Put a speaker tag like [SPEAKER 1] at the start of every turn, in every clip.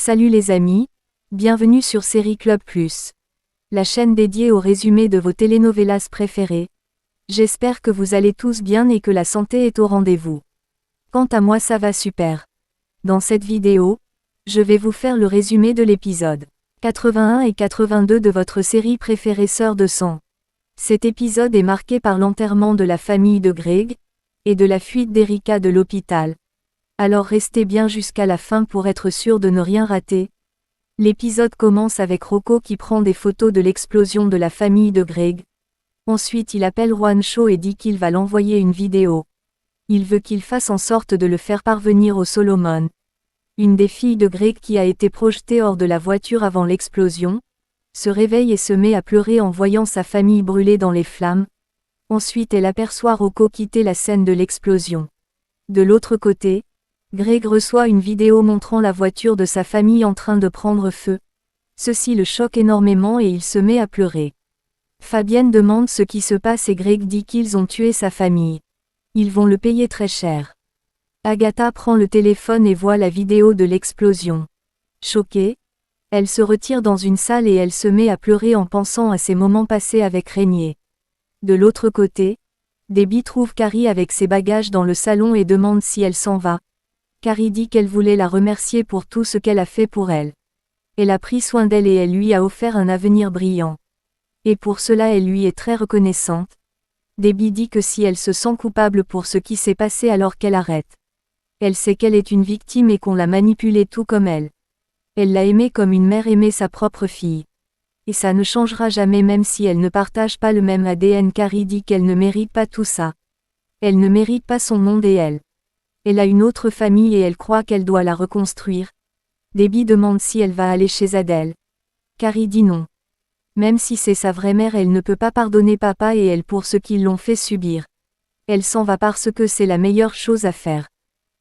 [SPEAKER 1] Salut les amis, bienvenue sur Série Club Plus, la chaîne dédiée au résumé de vos telenovelas préférées. J'espère que vous allez tous bien et que la santé est au rendez-vous. Quant à moi, ça va super. Dans cette vidéo, je vais vous faire le résumé de l'épisode 81 et 82 de votre série préférée Sœurs de sang. Cet épisode est marqué par l'enterrement de la famille de Greg et de la fuite d'Erika de l'hôpital. Alors restez bien jusqu'à la fin pour être sûr de ne rien rater. L'épisode commence avec Rocco qui prend des photos de l'explosion de la famille de Greg. Ensuite il appelle Juan Cho et dit qu'il va l'envoyer une vidéo. Il veut qu'il fasse en sorte de le faire parvenir au Solomon. Une des filles de Greg qui a été projetée hors de la voiture avant l'explosion, se réveille et se met à pleurer en voyant sa famille brûler dans les flammes. Ensuite elle aperçoit Rocco quitter la scène de l'explosion. De l'autre côté, Greg reçoit une vidéo montrant la voiture de sa famille en train de prendre feu. Ceci le choque énormément et il se met à pleurer. Fabienne demande ce qui se passe et Greg dit qu'ils ont tué sa famille. Ils vont le payer très cher. Agatha prend le téléphone et voit la vidéo de l'explosion. Choquée, elle se retire dans une salle et elle se met à pleurer en pensant à ces moments passés avec Régnier. De l'autre côté, Debbie trouve Carrie avec ses bagages dans le salon et demande si elle s'en va. Carrie dit qu'elle voulait la remercier pour tout ce qu'elle a fait pour elle. Elle a pris soin d'elle et elle lui a offert un avenir brillant. Et pour cela elle lui est très reconnaissante. Debbie dit que si elle se sent coupable pour ce qui s'est passé alors qu'elle arrête. Elle sait qu'elle est une victime et qu'on l'a manipulée tout comme elle. Elle l'a aimée comme une mère aimait sa propre fille. Et ça ne changera jamais même si elle ne partage pas le même ADN. Carrie dit qu'elle ne mérite pas tout ça. Elle ne mérite pas son monde et elle. Elle a une autre famille et elle croit qu'elle doit la reconstruire. Debbie demande si elle va aller chez Adèle. Carrie dit non. Même si c'est sa vraie mère, elle ne peut pas pardonner papa et elle pour ce qu'ils l'ont fait subir. Elle s'en va parce que c'est la meilleure chose à faire.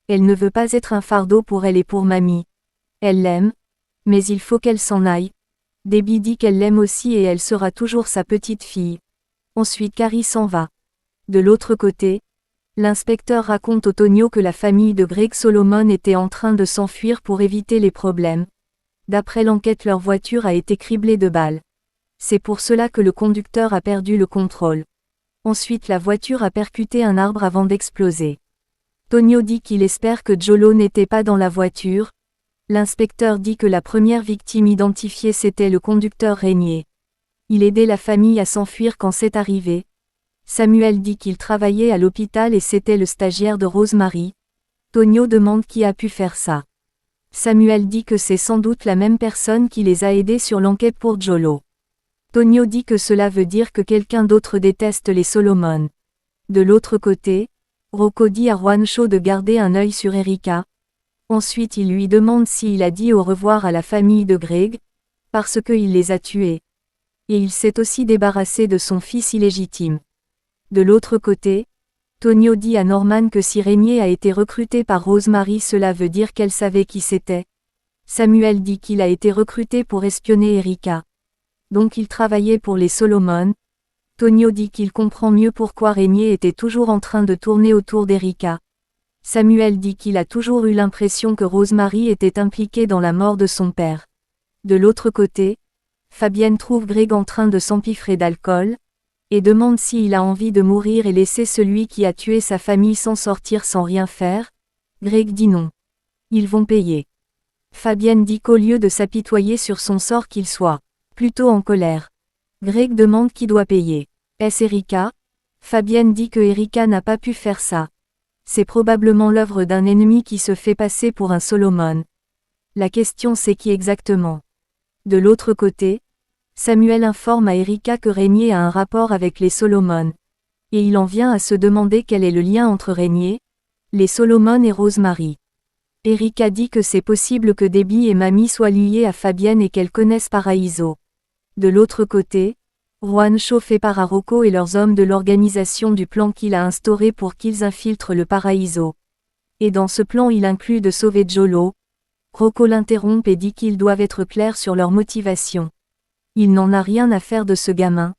[SPEAKER 1] Elle ne veut pas être un fardeau pour elle et pour mamie. Elle l'aime, mais il faut qu'elle s'en aille. Debbie dit qu'elle l'aime aussi et elle sera toujours sa petite fille. Ensuite Carrie s'en va. De l'autre côté, l'inspecteur raconte au Tonio que la famille de Greg Solomon était en train de s'enfuir pour éviter les problèmes. D'après l'enquête, leur voiture a été criblée de balles. C'est pour cela que le conducteur a perdu le contrôle. Ensuite la voiture a percuté un arbre avant d'exploser. Tonio dit qu'il espère que Jolo n'était pas dans la voiture. L'inspecteur dit que la première victime identifiée c'était le conducteur Régnier. Il aidait la famille à s'enfuir quand c'est arrivé. Samuel dit qu'il travaillait à l'hôpital et c'était le stagiaire de Rosemary. Tonio demande qui a pu faire ça. Samuel dit que c'est sans doute la même personne qui les a aidés sur l'enquête pour Jolo. Tonio dit que cela veut dire que quelqu'un d'autre déteste les Solomon. De l'autre côté, Rocco dit à Juan Cho de garder un œil sur Erika. Ensuite il lui demande s'il a dit au revoir à la famille de Greg, parce qu'il les a tués. Et il s'est aussi débarrassé de son fils illégitime. De l'autre côté, Tonio dit à Norman que si Régnier a été recruté par Rosemary cela veut dire qu'elle savait qui c'était. Samuel dit qu'il a été recruté pour espionner Erika. Donc il travaillait pour les Solomon. Tonio dit qu'il comprend mieux pourquoi Régnier était toujours en train de tourner autour d'Erika. Samuel dit qu'il a toujours eu l'impression que Rosemary était impliquée dans la mort de son père. De l'autre côté, Fabienne trouve Greg en train de s'empiffrer d'alcool, et demande s'il a envie de mourir et laisser celui qui a tué sa famille s'en sortir sans rien faire. Greg dit non. Ils vont payer. Fabienne dit qu'au lieu de s'apitoyer sur son sort qu'il soit plutôt en colère. Greg demande qui doit payer. Est-ce Erika? Fabienne dit que Erika n'a pas pu faire ça. C'est probablement l'œuvre d'un ennemi qui se fait passer pour un Solomon. La question c'est qui exactement? De l'autre côté, Samuel informe à Erika que Régnier a un rapport avec les Solomon. Et il en vient à se demander quel est le lien entre Régnier, les Solomon et Rosemary. Erika dit que c'est possible que Debbie et Mamie soient liées à Fabienne et qu'elles connaissent Paraíso. De l'autre côté, Juan Cho fait part à Rocco et leurs hommes de l'organisation du plan qu'il a instauré pour qu'ils infiltrent le Paraíso. Et dans ce plan il inclut de sauver Jolo. Rocco l'interrompt et dit qu'ils doivent être clairs sur leur motivation. Il n'en a rien à faire de ce gamin.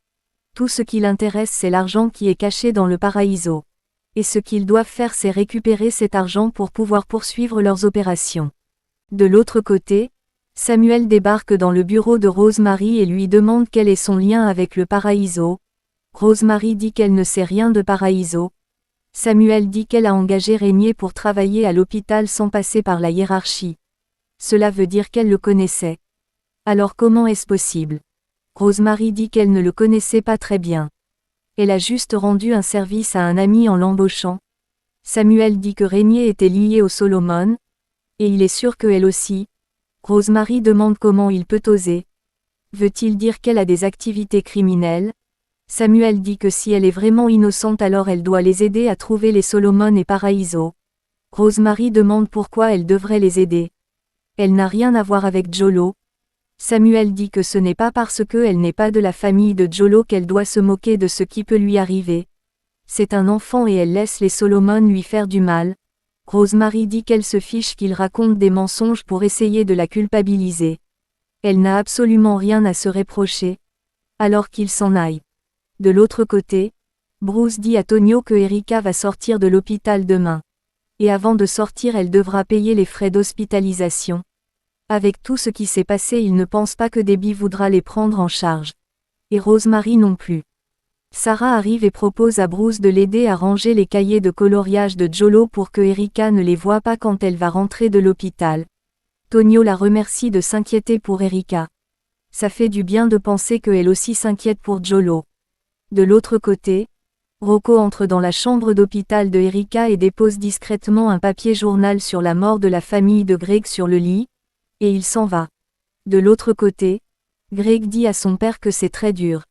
[SPEAKER 1] Tout ce qui l'intéresse c'est l'argent qui est caché dans le Paraíso. Et ce qu'ils doivent faire c'est récupérer cet argent pour pouvoir poursuivre leurs opérations. De l'autre côté, Samuel débarque dans le bureau de Rosemary et lui demande quel est son lien avec le Paraíso. Rosemary dit qu'elle ne sait rien de Paraíso. Samuel dit qu'elle a engagé Régnier pour travailler à l'hôpital sans passer par la hiérarchie. Cela veut dire qu'elle le connaissait. Alors comment est-ce possible? Rosemary dit qu'elle ne le connaissait pas très bien. Elle a juste rendu un service à un ami en l'embauchant. Samuel dit que Régnier était lié aux Solomon, et il est sûr qu'elle aussi. Rosemary demande comment il peut oser. Veut-il dire qu'elle a des activités criminelles? Samuel dit que si elle est vraiment innocente alors elle doit les aider à trouver les Solomon et Paraíso. Rosemary demande pourquoi elle devrait les aider. Elle n'a rien à voir avec Jolo. Samuel dit que ce n'est pas parce qu'elle n'est pas de la famille de Jolo qu'elle doit se moquer de ce qui peut lui arriver. C'est un enfant et elle laisse les Solomon lui faire du mal. Rosemary dit qu'elle se fiche qu'il raconte des mensonges pour essayer de la culpabiliser. Elle n'a absolument rien à se reprocher. Alors qu'il s'en aille. De l'autre côté, Bruce dit à Tonio que Erika va sortir de l'hôpital demain. Et avant de sortir elle devra payer les frais d'hospitalisation. Avec tout ce qui s'est passé il ne pense pas que Debbie voudra les prendre en charge. Et Rosemary non plus. Sarah arrive et propose à Bruce de l'aider à ranger les cahiers de coloriage de Jolo pour que Erika ne les voie pas quand elle va rentrer de l'hôpital. Tonio la remercie de s'inquiéter pour Erika. Ça fait du bien de penser qu'elle aussi s'inquiète pour Jolo. De l'autre côté, Rocco entre dans la chambre d'hôpital de Erika et dépose discrètement un papier journal sur la mort de la famille de Greg sur le lit, et il s'en va. De l'autre côté, Greg dit à son père que c'est très dur.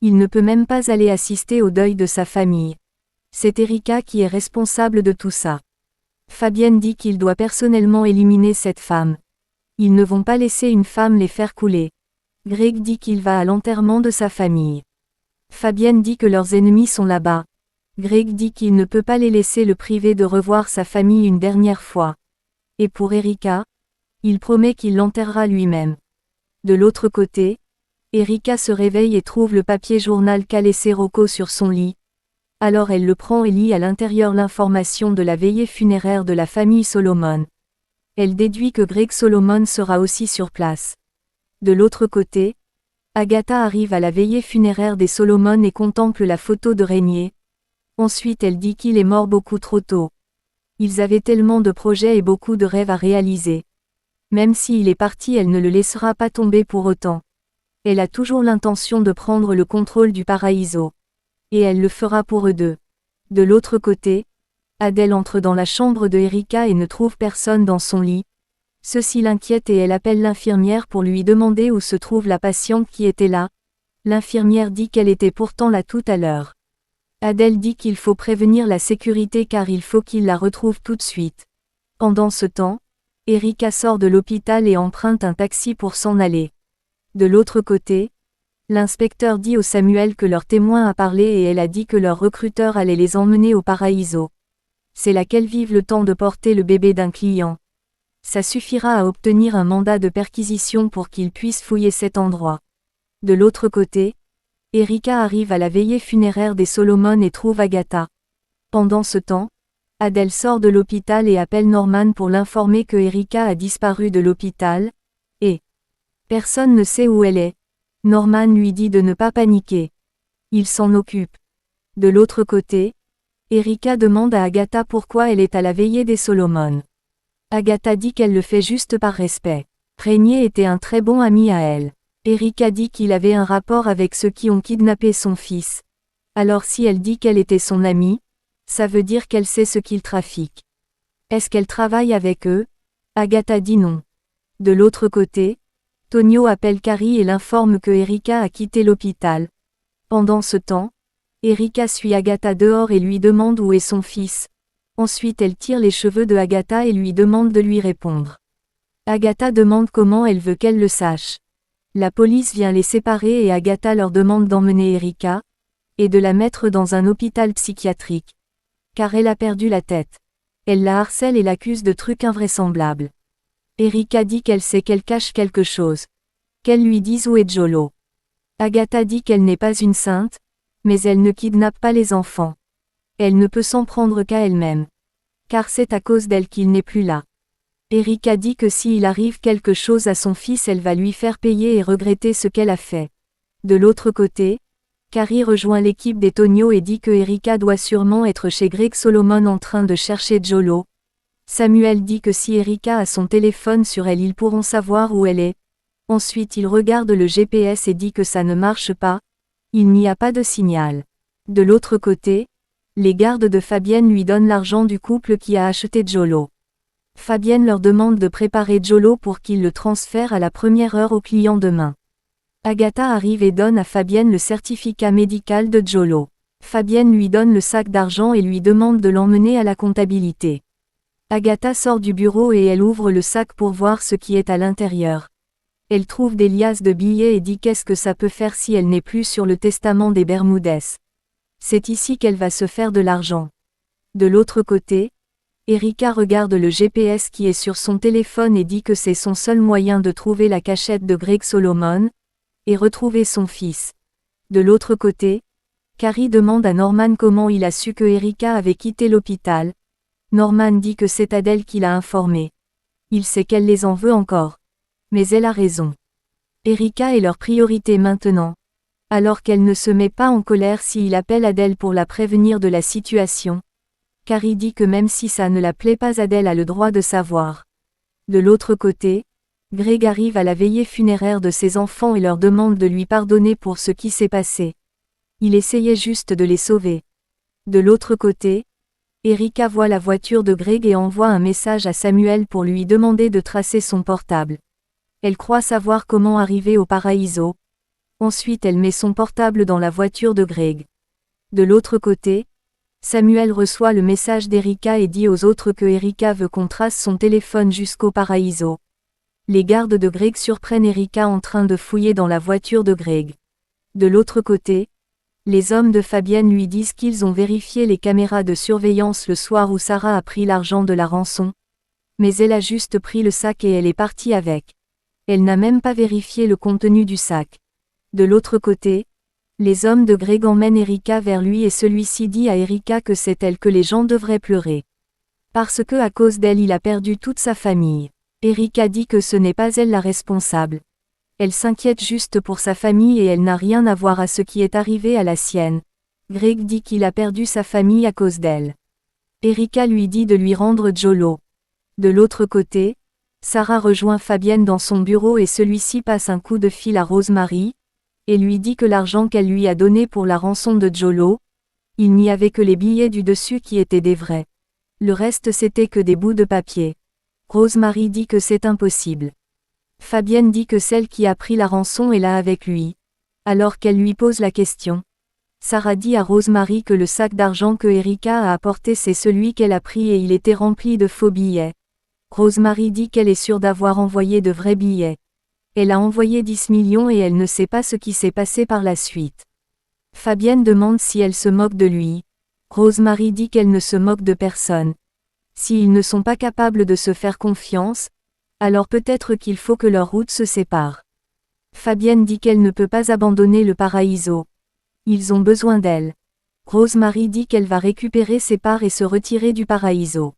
[SPEAKER 1] Il ne peut même pas aller assister au deuil de sa famille. C'est Erika qui est responsable de tout ça. Fabienne dit qu'il doit personnellement éliminer cette femme. Ils ne vont pas laisser une femme les faire couler. Greg dit qu'il va à l'enterrement de sa famille. Fabienne dit que leurs ennemis sont là-bas. Greg dit qu'il ne peut pas les laisser le priver de revoir sa famille une dernière fois. Et pour Erika, il promet qu'il l'enterrera lui-même. De l'autre côté, Erika se réveille et trouve le papier journal qu'a laissé Rocco sur son lit. Alors elle le prend et lit à l'intérieur l'information de la veillée funéraire de la famille Solomon. Elle déduit que Greg Solomon sera aussi sur place. De l'autre côté, Agatha arrive à la veillée funéraire des Solomon et contemple la photo de Régnier. Ensuite elle dit qu'il est mort beaucoup trop tôt. Ils avaient tellement de projets et beaucoup de rêves à réaliser. Même s'il est parti elle ne le laissera pas tomber pour autant. Elle a toujours l'intention de prendre le contrôle du Paraíso. Et elle le fera pour eux deux. De l'autre côté, Adèle entre dans la chambre de Erika et ne trouve personne dans son lit. Ceci l'inquiète et elle appelle l'infirmière pour lui demander où se trouve la patiente qui était là. L'infirmière dit qu'elle était pourtant là tout à l'heure. Adèle dit qu'il faut prévenir la sécurité car il faut qu'il la retrouve tout de suite. Pendant ce temps, Erika sort de l'hôpital et emprunte un taxi pour s'en aller. De l'autre côté, l'inspecteur dit au Samuel que leur témoin a parlé et elle a dit que leur recruteur allait les emmener au Paraíso. C'est là qu'elles vivent le temps de porter le bébé d'un client. Ça suffira à obtenir un mandat de perquisition pour qu'ils puissent fouiller cet endroit. De l'autre côté, Erika arrive à la veillée funéraire des Solomon et trouve Agatha. Pendant ce temps, Adèle sort de l'hôpital et appelle Norman pour l'informer que Erika a disparu de l'hôpital, et personne ne sait où elle est. Norman lui dit de ne pas paniquer. Il s'en occupe. De l'autre côté, Erika demande à Agatha pourquoi elle est à la veillée des Solomon. Agatha dit qu'elle le fait juste par respect. Régnier était un très bon ami à elle. Erika dit qu'il avait un rapport avec ceux qui ont kidnappé son fils. Alors si elle dit qu'elle était son amie, ça veut dire qu'elle sait ce qu'ils trafiquent. Est-ce qu'elle travaille avec eux? Agatha dit non. De l'autre côté, Tonio appelle Carrie et l'informe que Erika a quitté l'hôpital. Pendant ce temps, Erika suit Agatha dehors et lui demande où est son fils. Ensuite elle tire les cheveux de Agatha et lui demande de lui répondre. Agatha demande comment elle veut qu'elle le sache. La police vient les séparer et Agatha leur demande d'emmener Erika, et de la mettre dans un hôpital psychiatrique. Car elle a perdu la tête. Elle la harcèle et l'accuse de trucs invraisemblables. Erika dit qu'elle sait qu'elle cache quelque chose. Qu'elle lui dise où est Jolo. Agatha dit qu'elle n'est pas une sainte, mais elle ne kidnappe pas les enfants. Elle ne peut s'en prendre qu'à elle-même. Car c'est à cause d'elle qu'il n'est plus là. Erika dit que s'il arrive quelque chose à son fils, elle va lui faire payer et regretter ce qu'elle a fait. De l'autre côté, Carrie rejoint l'équipe des Tonio et dit que Erika doit sûrement être chez Greg Solomon en train de chercher Jolo. Samuel dit que si Erika a son téléphone sur elle, ils pourront savoir où elle est. Ensuite il regarde le GPS et dit que ça ne marche pas. Il n'y a pas de signal. De l'autre côté, les gardes de Fabienne lui donnent l'argent du couple qui a acheté Jolo. Fabienne leur demande de préparer Jolo pour qu'il le transfère à la première heure au client demain. Agatha arrive et donne à Fabienne le certificat médical de Jolo. Fabienne lui donne le sac d'argent et lui demande de l'emmener à la comptabilité. Agatha sort du bureau et elle ouvre le sac pour voir ce qui est à l'intérieur. Elle trouve des liasses de billets et dit qu'est-ce que ça peut faire si elle n'est plus sur le testament des Bermudez. C'est ici qu'elle va se faire de l'argent. De l'autre côté, Erika regarde le GPS qui est sur son téléphone et dit que c'est son seul moyen de trouver la cachette de Greg Solomon et retrouver son fils. De l'autre côté, Carrie demande à Norman comment il a su que Erika avait quitté l'hôpital. Norman dit que c'est Adèle qui l'a informé. Il sait qu'elle les en veut encore. Mais elle a raison. Erika est leur priorité maintenant. Alors qu'elle ne se met pas en colère s'il appelle Adèle pour la prévenir de la situation. Carrie dit que même si ça ne la plaît pas, Adèle a le droit de savoir. De l'autre côté, Greg arrive à la veillée funéraire de ses enfants et leur demande de lui pardonner pour ce qui s'est passé. Il essayait juste de les sauver. De l'autre côté, Erika voit la voiture de Greg et envoie un message à Samuel pour lui demander de tracer son portable. Elle croit savoir comment arriver au Paraíso. Ensuite elle met son portable dans la voiture de Greg. De l'autre côté, Samuel reçoit le message d'Erika et dit aux autres que Erika veut qu'on trace son téléphone jusqu'au Paraíso. Les gardes de Greg surprennent Erika en train de fouiller dans la voiture de Greg. De l'autre côté, les hommes de Fabienne lui disent qu'ils ont vérifié les caméras de surveillance le soir où Sarah a pris l'argent de la rançon. Mais elle a juste pris le sac et elle est partie avec. Elle n'a même pas vérifié le contenu du sac. De l'autre côté, les hommes de Greg emmènent Erika vers lui et celui-ci dit à Erika que c'est elle que les gens devraient pleurer. Parce que à cause d'elle il a perdu toute sa famille. Erika dit que ce n'est pas elle la responsable. Elle s'inquiète juste pour sa famille et elle n'a rien à voir à ce qui est arrivé à la sienne. Greg dit qu'il a perdu sa famille à cause d'elle. Erika lui dit de lui rendre Jolo. De l'autre côté, Sarah rejoint Fabienne dans son bureau et celui-ci passe un coup de fil à Rosemary, et lui dit que l'argent qu'elle lui a donné pour la rançon de Jolo, il n'y avait que les billets du dessus qui étaient des vrais. Le reste c'était que des bouts de papier. Rosemary dit que c'est impossible. Fabienne dit que celle qui a pris la rançon est là avec lui. Alors qu'elle lui pose la question, Sarah dit à Rosemary que le sac d'argent que Erika a apporté c'est celui qu'elle a pris et il était rempli de faux billets. Rosemary dit qu'elle est sûre d'avoir envoyé de vrais billets. Elle a envoyé 10 millions et elle ne sait pas ce qui s'est passé par la suite. Fabienne demande si elle se moque de lui. Rosemary dit qu'elle ne se moque de personne. S'ils ne sont pas capables de se faire confiance, alors peut-être qu'il faut que leurs routes se séparent. Fabienne dit qu'elle ne peut pas abandonner le Paraíso. Ils ont besoin d'elle. Rosemary dit qu'elle va récupérer ses parts et se retirer du Paraíso.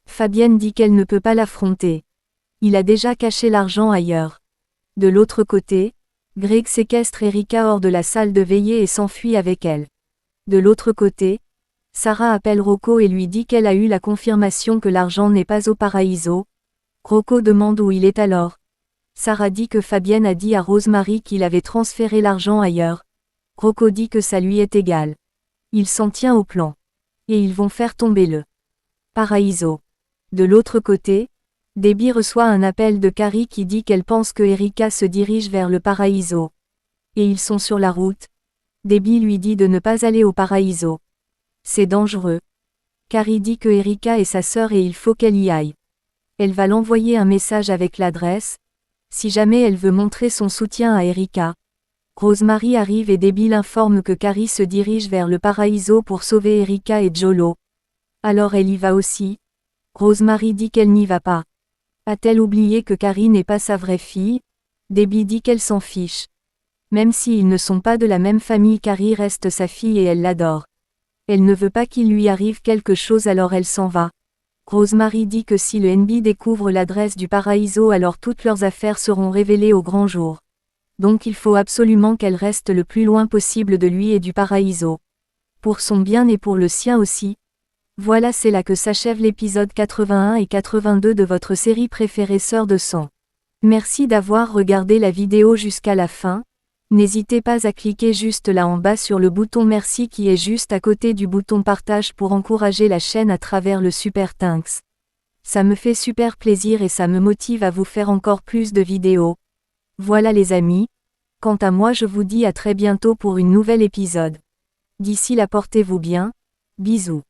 [SPEAKER 1] Fabienne dit qu'elle ne peut pas l'affronter. Il a déjà caché l'argent ailleurs. De l'autre côté, Greg séquestre Erika hors de la salle de veillée et s'enfuit avec elle. De l'autre côté, Sarah appelle Rocco et lui dit qu'elle a eu la confirmation que l'argent n'est pas au Paraíso. Rocco demande où il est alors. Sarah dit que Fabienne a dit à Rosemary qu'il avait transféré l'argent ailleurs. Rocco dit que ça lui est égal. Il s'en tient au plan. Et ils vont faire tomber le Paraíso. De l'autre côté, Debbie reçoit un appel de Carrie qui dit qu'elle pense que Erika se dirige vers le Paraíso. Et ils sont sur la route. Debbie lui dit de ne pas aller au Paraíso. C'est dangereux. Carrie dit que Erika est sa sœur et il faut qu'elle y aille. Elle va l'envoyer un message avec l'adresse, si jamais elle veut montrer son soutien à Erika. Rosemary arrive et Debbie l'informe que Carrie se dirige vers le Paraíso pour sauver Erika et Jolo. Alors elle y va aussi. Rosemary dit qu'elle n'y va pas. A-t-elle oublié que Carrie n'est pas sa vraie fille? Debbie dit qu'elle s'en fiche. Même s'ils ne sont pas de la même famille, Carrie reste sa fille et elle l'adore. Elle ne veut pas qu'il lui arrive quelque chose alors elle s'en va. Rosemary dit que si le NB découvre l'adresse du Paraíso, alors toutes leurs affaires seront révélées au grand jour. Donc il faut absolument qu'elle reste le plus loin possible de lui et du Paraíso. Pour son bien et pour le sien aussi. Voilà, c'est là que s'achève l'épisode 81 et 82 de votre série préférée Sœurs de sang. Merci d'avoir regardé la vidéo jusqu'à la fin. N'hésitez pas à cliquer juste là en bas sur le bouton merci qui est juste à côté du bouton partage pour encourager la chaîne à travers le super thanks. Ça me fait super plaisir et ça me motive à vous faire encore plus de vidéos. Voilà les amis. Quant à moi, je vous dis à très bientôt pour une nouvelle épisode. D'ici là, portez-vous bien. Bisous.